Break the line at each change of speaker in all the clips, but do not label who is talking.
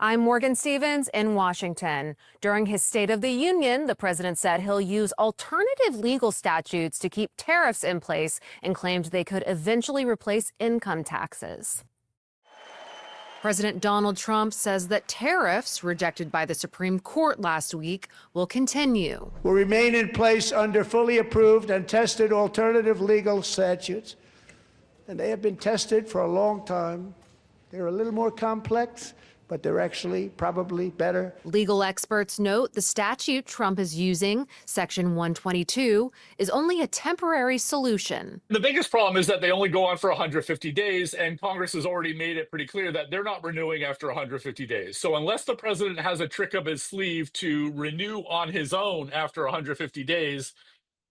I'm Morgan Stevens in Washington. During his State of the Union, the president said he'll use alternative legal statutes to keep tariffs in place and claimed they could eventually replace income taxes. President Donald Trump says that tariffs, rejected by the Supreme Court last week, will continue.
Will remain in place under fully approved and tested alternative legal statutes. And they have been tested for a long time. They're a little more complex, but they're actually probably better.
Legal experts note the statute Trump is using, Section 122, is only a temporary solution.
The biggest problem is that they only go on for 150 days, and Congress has already made it pretty clear that they're not renewing after 150 days. So unless the president has a trick up his sleeve to renew on his own after 150 days,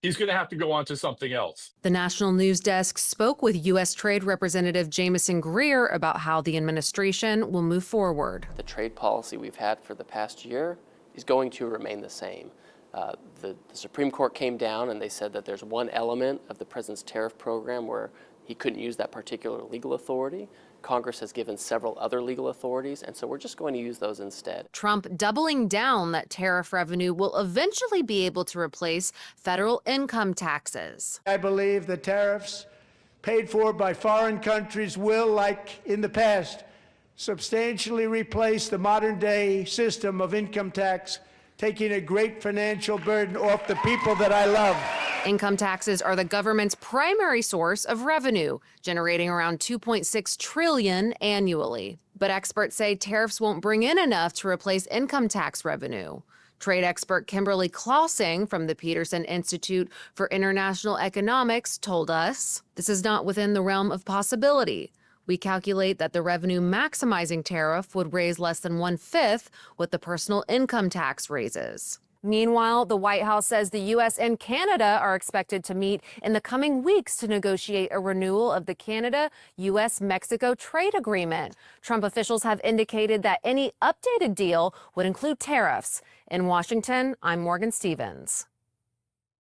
he's going to have to go on to something else.
The National News Desk spoke with U.S. Trade Representative Jamieson Greer about how the administration will move forward.
The trade policy we've had for the past year is going to remain the same. The Supreme Court came down and they said that there's one element of the president's tariff program where he couldn't use that particular legal authority. Congress has given several other legal authorities, and so we're just going to use those instead.
Trump doubling down that tariff revenue will eventually be able to replace federal income taxes.
I believe the tariffs paid for by foreign countries will, like in the past, substantially replace the modern-day system of income tax, taking a great financial burden off the people that I love.
Income taxes are the government's primary source of revenue, generating around $2.6 trillion annually. But experts say tariffs won't bring in enough to replace income tax revenue. Trade expert Kimberly Clausing from the Peterson Institute for International Economics told us, this is not within the realm of possibility. We calculate that the revenue maximizing tariff would raise less than 1/5 what the personal income tax raises. Meanwhile, the White House says the U.S. and Canada are expected to meet in the coming weeks to negotiate a renewal of the Canada-U.S.-Mexico trade agreement. Trump officials have indicated that any updated deal would include tariffs. In Washington, I'm Morgan Stevens.